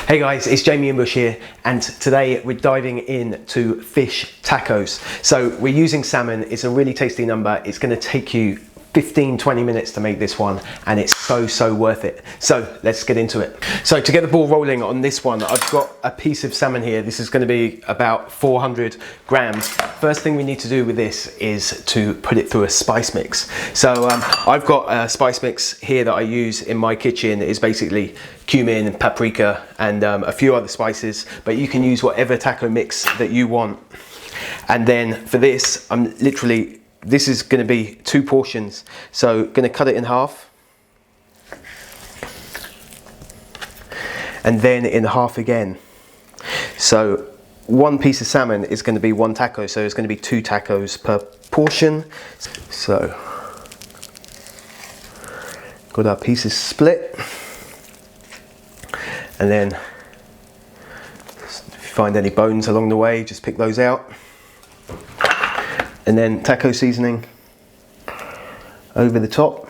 Hey guys, it's Jamie Imbush here, and today we're diving into fish tacos. So we're using salmon. It's a really tasty number. It's going to take you 15-20 minutes to make this one, and it's so worth it. So let's get into it. So to get the ball rolling on this one, I've got a piece of salmon here. This is going to be about 400 grams. First thing we need to do with this is to put it through a spice mix. So I've got a spice mix here that I use in my kitchen. It's basically cumin, paprika, and a few other spices, but you can use whatever taco mix that you want. And then for this, this is going to be 2 portions, so going to cut it in half and then in half again. So 1 piece of salmon is going to be 1 taco, so it's going to be 2 tacos per portion. So got our pieces split, and then if you find any bones along the way, just pick those out. And then taco seasoning over the top.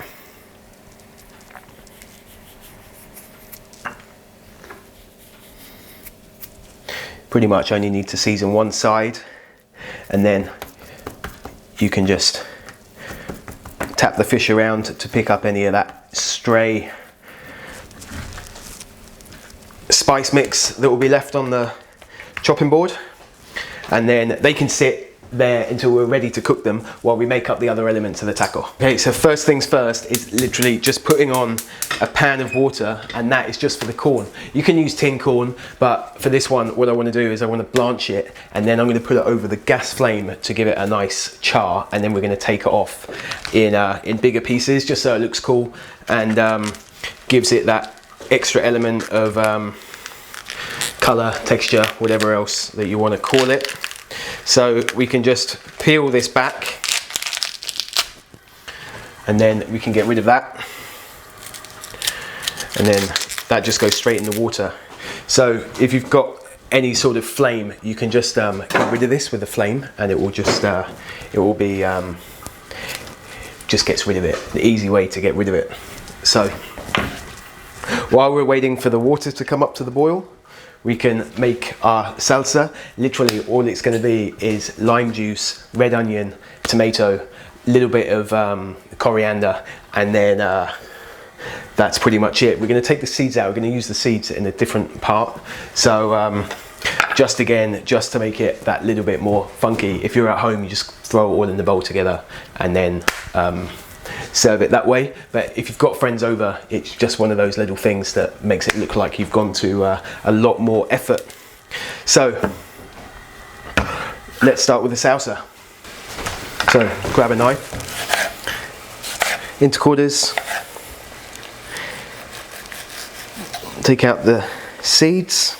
Pretty much only need to season one side, and then you can just tap the fish around to pick up any of that stray spice mix that will be left on the chopping board, and then they can sit there until we're ready to cook them while we make up the other elements of the taco. Okay, so first things first is literally just putting on a pan of water, and that is just for the corn. You can use tin corn, but for this one, what I want to do is I want to blanch it, and then I'm going to put it over the gas flame to give it a nice char, and then we're going to take it off in bigger pieces, just so it looks cool and gives it that extra element of color, texture, whatever else that you want to call it. So we can just peel this back, and then we can get rid of that, and then that just goes straight in the water. So if you've got any sort of flame, you can just get rid of this with the flame, and it will just just gets rid of it. The easy way to get rid of it. So while we're waiting for the water to come up to the boil, we can make our salsa. Literally all it's going to be is lime juice, red onion, tomato, a little bit of coriander, and then that's pretty much it. We're going to take the seeds out. We're going to use the seeds in a different part. So just to make it that little bit more funky, if you're at home, you just throw it all in the bowl together and then serve it that way. But if you've got friends over, it's just one of those little things that makes it look like you've gone to a lot more effort. So let's start with the salsa. So grab a knife into quarters, take out the seeds,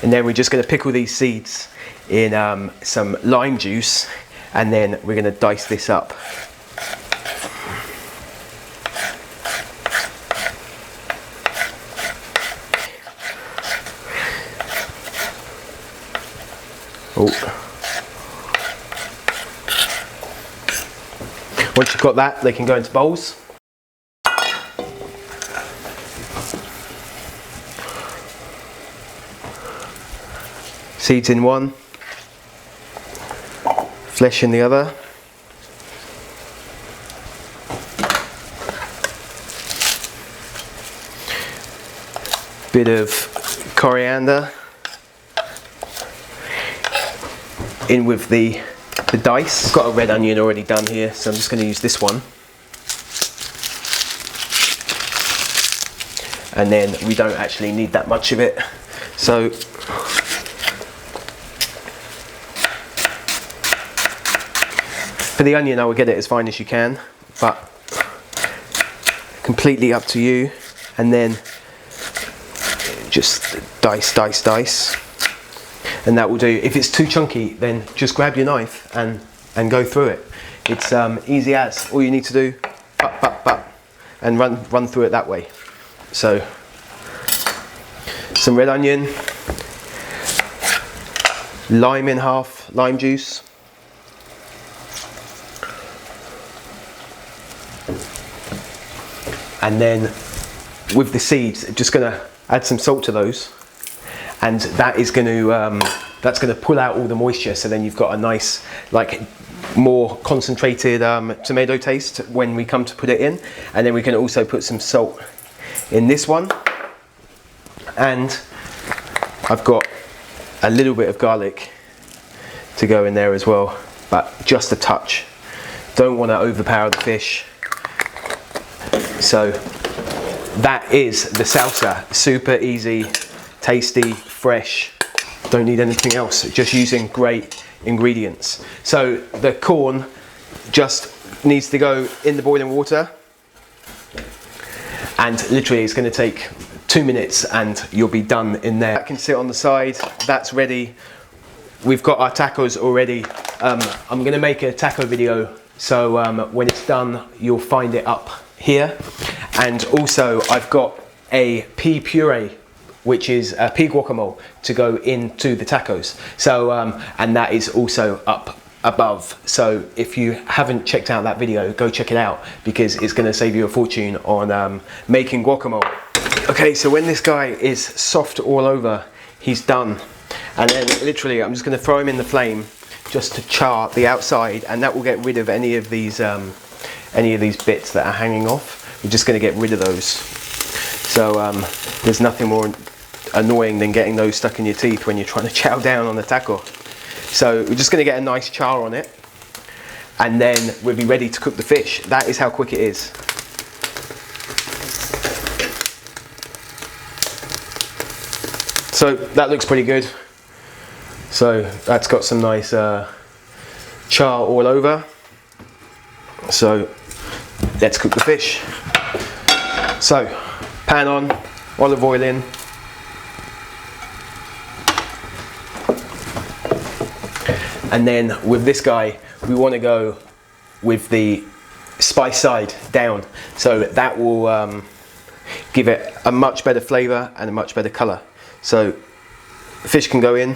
and then we're just going to pickle these seeds in some lime juice, and then we're going to dice this up. Once you've got that, they can go into bowls. Seeds in one, flesh in the other. Bit of coriander in with the dice. I've got a red onion already done here, so I'm just going to use this one. And then we don't actually need that much of it. So for the onion, I will get it as fine as you can, but completely up to you. And then just dice. And that will do. If it's too chunky, then just grab your knife and go through it. It's easy as. All you need to do, and run through it that way. So some red onion, lime in half, lime juice, And then with the seeds, just gonna add some salt to those, and that is going to that's going to pull out all the moisture, so then you've got a nice, like, more concentrated tomato taste when we come to put it in. And then we can also put some salt in this one, and I've got a little bit of garlic to go in there as well, but just a touch. Don't want to overpower the fish. So that is the salsa. Super easy, tasty, fresh. Don't need anything else, just using great ingredients. So the corn just needs to go in the boiling water, and literally it's going to take 2 minutes and you'll be done in there. That can sit on the side. That's ready. We've got our tacos already. I'm going to make a taco video, so when it's done you'll find it up here. And also I've got a pea puree, which is a pea guacamole, to go into the tacos. So and that is also up above. So if you haven't checked out that video, go check it out, because it's going to save you a fortune on making guacamole. Okay, so when this guy is soft all over, he's done. And then literally I'm just going to throw him in the flame just to char the outside, and that will get rid of any of these bits that are hanging off. We're just going to get rid of those. So there's nothing more annoying than getting those stuck in your teeth when you're trying to chow down on the taco. So we're just going to get a nice char on it, and then we'll be ready to cook the fish. That is how quick it is. So that looks pretty good. So that's got some nice char all over. So let's cook the fish. So pan on, olive oil in. And then with this guy, we want to go with the spice side down. So that will give it a much better flavor and a much better color. So the fish can go in.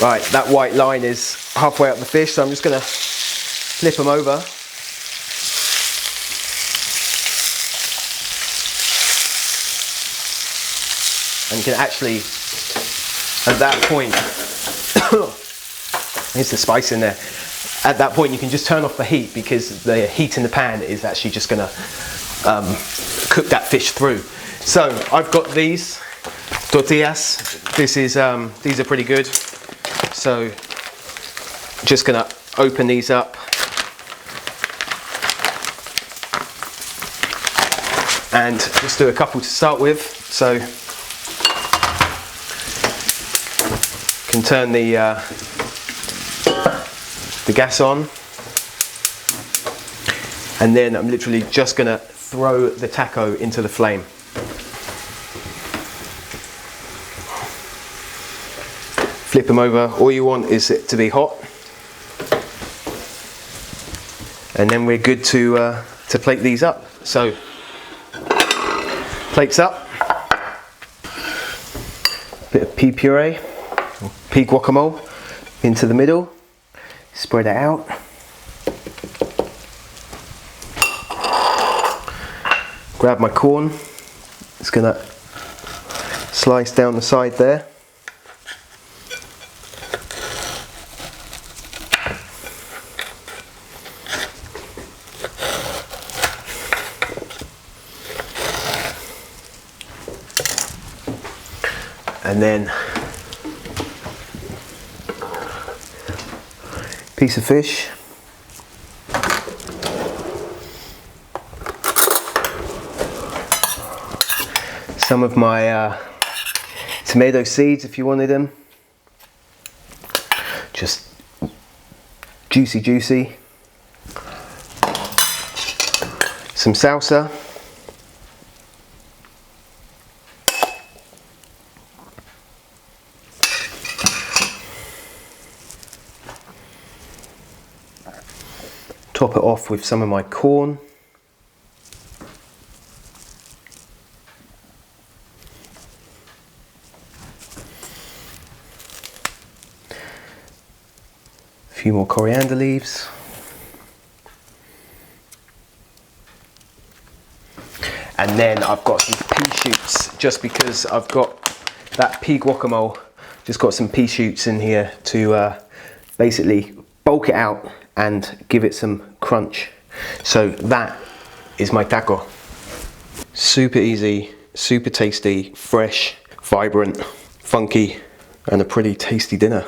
Right, that white line is halfway up the fish, so I'm just going to flip them over. And you can actually, at that point, there's the spice in there. At that point you can just turn off the heat, because the heat in the pan is actually just going to cook that fish through. So I've got these tortillas. These are pretty good. So just going to open these up. And just do a couple to start with. So can turn the gas on, and then I'm literally just going to throw the taco into the flame. Flip them over. All you want is it to be hot, and then we're good to plate these up. So plates up, bit of pea puree, or pea guacamole into the middle. Spread it out. Grab my corn. It's gonna slice down the side there. And then piece of fish. Some of my tomato seeds if you wanted them. Just juicy, juicy. Some salsa. Top it off with some of my corn. few more coriander leaves. And then I've got some pea shoots, just because I've got that pea guacamole. Just got some pea shoots in here to basically bulk it out and give it some crunch. So that is my taco. Super easy, super tasty, fresh, vibrant, funky, and a pretty tasty dinner.